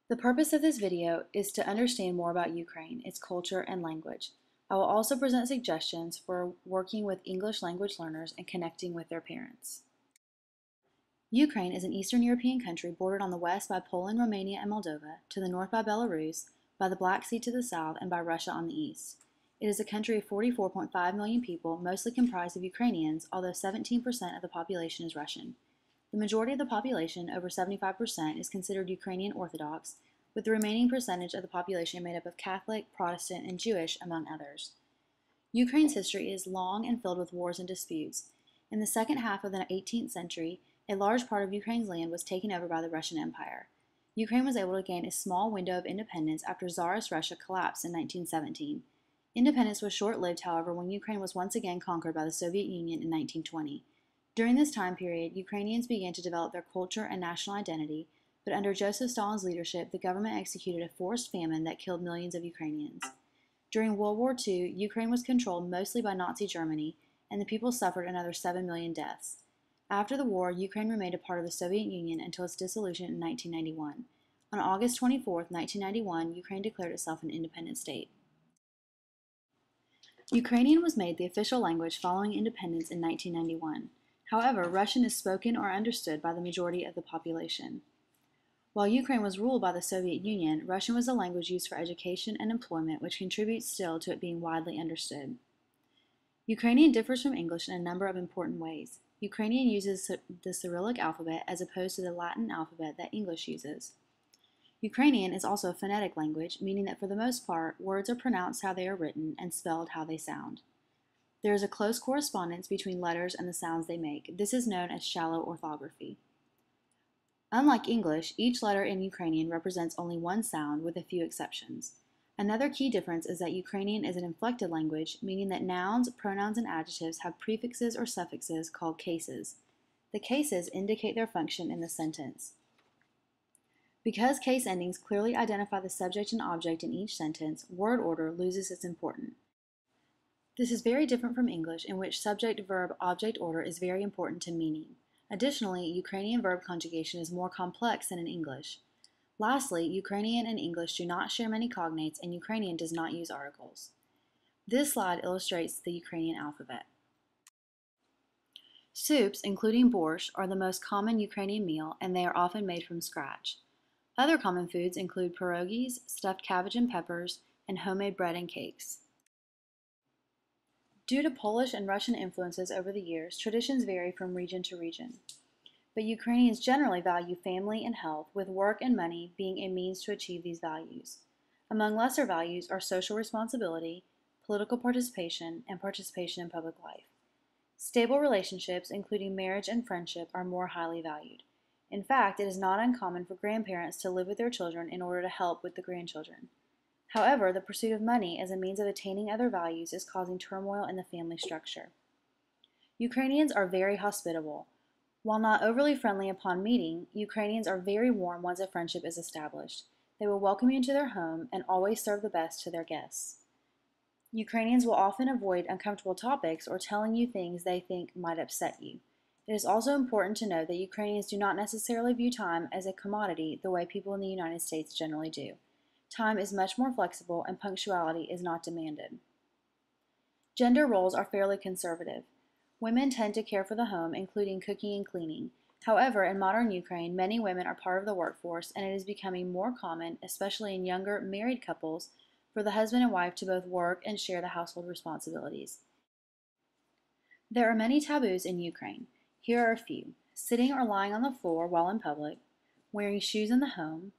The purpose of this video is to understand more about Ukraine, its culture, and language. I will also present suggestions for working with English language learners and connecting with their parents. Ukraine is an Eastern European country bordered on the west by Poland, Romania, and Moldova, to the north by Belarus, by the Black Sea to the south, and by Russia on the east. It is a country of 44.5 million people, mostly comprised of Ukrainians, although 17% of the population is Russian. The majority of the population, over 75%, is considered Ukrainian Orthodox, with the remaining percentage of the population made up of Catholic, Protestant, and Jewish, among others. Ukraine's history is long and filled with wars and disputes. In the second half of the 18th century, a large part of Ukraine's land was taken over by the Russian Empire. Ukraine was able to gain a small window of independence after Tsarist Russia collapsed in 1917. Independence was short-lived, however, when Ukraine was once again conquered by the Soviet Union in 1920. During this time period, Ukrainians began to develop their culture and national identity, but under Joseph Stalin's leadership, the government executed a forced famine that killed millions of Ukrainians. During World War II, Ukraine was controlled mostly by Nazi Germany, and the people suffered another 7 million deaths. After the war, Ukraine remained a part of the Soviet Union until its dissolution in 1991. On August 24, 1991, Ukraine declared itself an independent state. Ukrainian was made the official language following independence in 1991. However, Russian is spoken or understood by the majority of the population. While Ukraine was ruled by the Soviet Union, Russian was the language used for education and employment, which contributes still to it being widely understood. Ukrainian differs from English in a number of important ways. Ukrainian uses the Cyrillic alphabet as opposed to the Latin alphabet that English uses. Ukrainian is also a phonetic language, meaning that for the most part, words are pronounced how they are written and spelled how they sound. There is a close correspondence between letters and the sounds they make. This is known as shallow orthography. Unlike English, each letter in Ukrainian represents only one sound, with a few exceptions. Another key difference is that Ukrainian is an inflected language, meaning that nouns, pronouns, and adjectives have prefixes or suffixes called cases. The cases indicate their function in the sentence. Because case endings clearly identify the subject and object in each sentence, word order loses its importance. This is very different from English, in which subject-verb-object order is very important to meaning. Additionally, Ukrainian verb conjugation is more complex than in English. Lastly, Ukrainian and English do not share many cognates, and Ukrainian does not use articles. This slide illustrates the Ukrainian alphabet. Soups, including borscht, are the most common Ukrainian meal, and they are often made from scratch. Other common foods include pierogies, stuffed cabbage and peppers, and homemade bread and cakes. Due to Polish and Russian influences over the years, traditions vary from region to region. But Ukrainians generally value family and health, with work and money being a means to achieve these values. Among lesser values are social responsibility, political participation, and participation in public life. Stable relationships, including marriage and friendship, are more highly valued. In fact, it is not uncommon for grandparents to live with their children in order to help with the grandchildren. However, the pursuit of money as a means of attaining other values is causing turmoil in the family structure. Ukrainians are very hospitable. While not overly friendly upon meeting, Ukrainians are very warm once a friendship is established. They will welcome you into their home and always serve the best to their guests. Ukrainians will often avoid uncomfortable topics or telling you things they think might upset you. It is also important to note that Ukrainians do not necessarily view time as a commodity the way people in the United States generally do. Time is much more flexible and punctuality is not demanded. Gender roles are fairly conservative. Women tend to care for the home, including cooking and cleaning. However, in modern Ukraine, many women are part of the workforce, and it is becoming more common, especially in younger married couples, for the husband and wife to both work and share the household responsibilities. There are many taboos in Ukraine. Here are a few: sitting or lying on the floor while in public, wearing shoes in the home,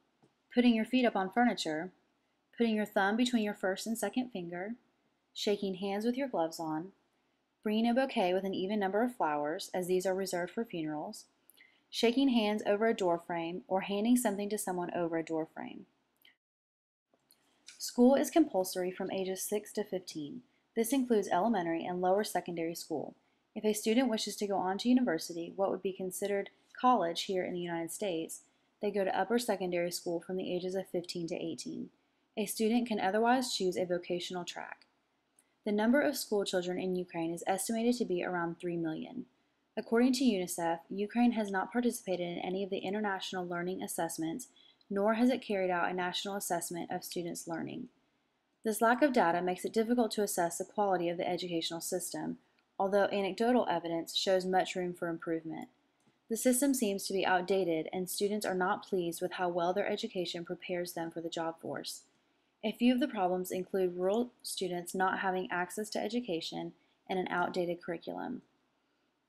putting your feet up on furniture, putting your thumb between your first and second finger, shaking hands with your gloves on, bringing a bouquet with an even number of flowers, as these are reserved for funerals, shaking hands over a door frame, or handing something to someone over a door frame. School is compulsory from ages 6 to 15. This includes elementary and lower secondary school. If a student wishes to go on to university, what would be considered college here in the United States, they go to upper secondary school from the ages of 15 to 18. A student can otherwise choose a vocational track. The number of school children in Ukraine is estimated to be around 3 million. According to UNICEF, Ukraine has not participated in any of the international learning assessments nor has it carried out a national assessment of students' learning. This lack of data makes it difficult to assess the quality of the educational system, although anecdotal evidence shows much room for improvement. The system seems to be outdated, and students are not pleased with how well their education prepares them for the job force. A few of the problems include rural students not having access to education and an outdated curriculum.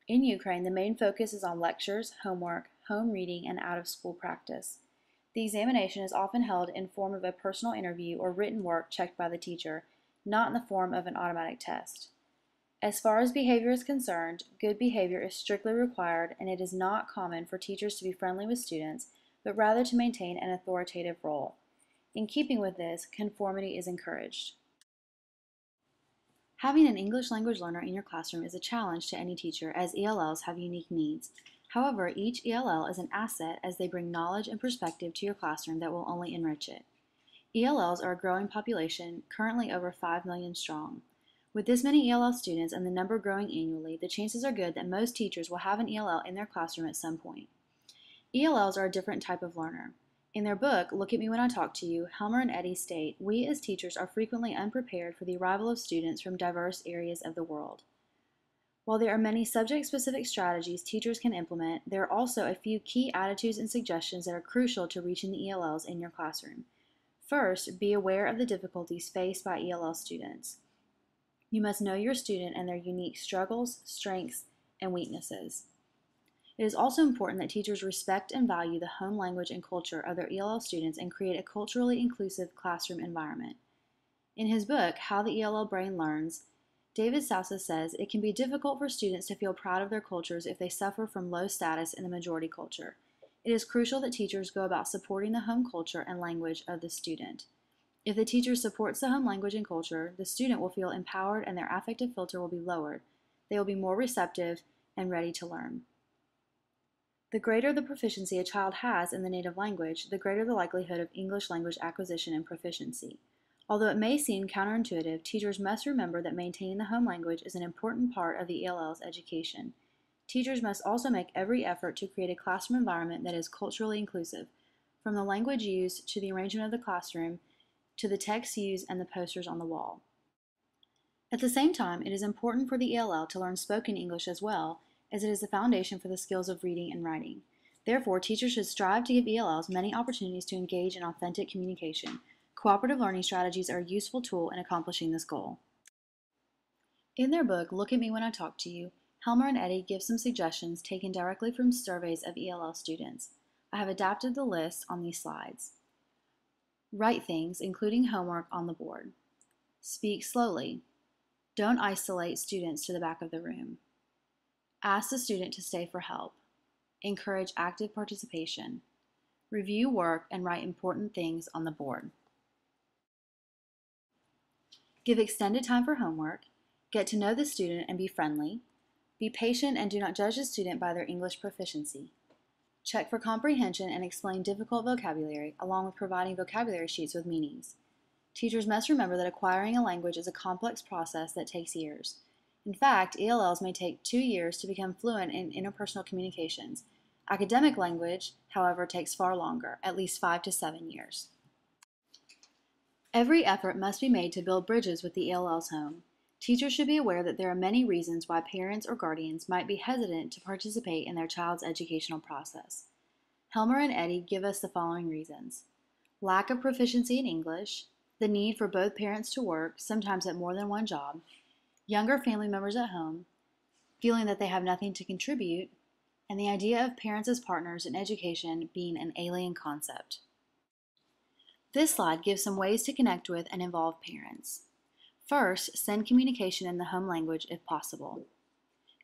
In Ukraine, the main focus is on lectures, homework, home reading, and out-of-school practice. The examination is often held in form of a personal interview or written work checked by the teacher, not in the form of an automatic test. As far as behavior is concerned, good behavior is strictly required, and it is not common for teachers to be friendly with students, but rather to maintain an authoritative role. In keeping with this, conformity is encouraged. Having an English language learner in your classroom is a challenge to any teacher, as ELLs have unique needs. However, each ELL is an asset as they bring knowledge and perspective to your classroom that will only enrich it. ELLs are a growing population, currently over 5 million strong. With this many ELL students and the number growing annually, the chances are good that most teachers will have an ELL in their classroom at some point. ELLs are a different type of learner. In their book, Look at Me When I Talk to You, Helmer and Eddy state, we as teachers are frequently unprepared for the arrival of students from diverse areas of the world. While there are many subject-specific strategies teachers can implement, there are also a few key attitudes and suggestions that are crucial to reaching the ELLs in your classroom. First, be aware of the difficulties faced by ELL students. You must know your student and their unique struggles, strengths, and weaknesses. It is also important that teachers respect and value the home language and culture of their ELL students and create a culturally inclusive classroom environment. In his book, How the ELL Brain Learns, David Sousa says it can be difficult for students to feel proud of their cultures if they suffer from low status in the majority culture. It is crucial that teachers go about supporting the home culture and language of the student. If the teacher supports the home language and culture, the student will feel empowered and their affective filter will be lowered. They will be more receptive and ready to learn. The greater the proficiency a child has in the native language, the greater the likelihood of English language acquisition and proficiency. Although it may seem counterintuitive, teachers must remember that maintaining the home language is an important part of the ELL's education. Teachers must also make every effort to create a classroom environment that is culturally inclusive, from the language used to the arrangement of the classroom to the text used and the posters on the wall. At the same time, it is important for the ELL to learn spoken English as well, as it is the foundation for the skills of reading and writing. Therefore, teachers should strive to give ELLs many opportunities to engage in authentic communication. Cooperative learning strategies are a useful tool in accomplishing this goal. In their book, Look at Me When I Talk to You, Helmer and Eddy give some suggestions taken directly from surveys of ELL students. I have adapted the list on these slides. Write things, including homework, on the board. Speak slowly. Don't isolate students to the back of the room. Ask the student to stay for help. Encourage active participation. Review work and write important things on the board. Give extended time for homework. Get to know the student and be friendly. Be patient and do not judge the student by their English proficiency. Check for comprehension and explain difficult vocabulary, along with providing vocabulary sheets with meanings. Teachers must remember that acquiring a language is a complex process that takes years. In fact, ELLs may take 2 years to become fluent in interpersonal communications. Academic language, however, takes far longer, at least 5 to 7 years. Every effort must be made to build bridges with the ELL's home. Teachers should be aware that there are many reasons why parents or guardians might be hesitant to participate in their child's educational process. Helmer and Eddy give us the following reasons: lack of proficiency in English, the need for both parents to work, sometimes at more than one job, younger family members at home, feeling that they have nothing to contribute, and the idea of parents as partners in education being an alien concept. This slide gives some ways to connect with and involve parents. First, send communication in the home language if possible.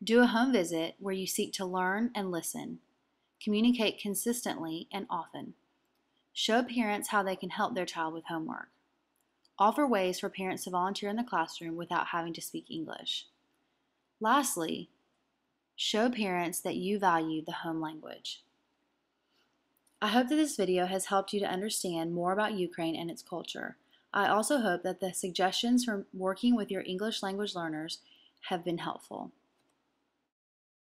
Do a home visit where you seek to learn and listen. Communicate consistently and often. Show parents how they can help their child with homework. Offer ways for parents to volunteer in the classroom without having to speak English. Lastly, show parents that you value the home language. I hope that this video has helped you to understand more about Ukraine and its culture. I also hope that the suggestions for working with your English language learners have been helpful.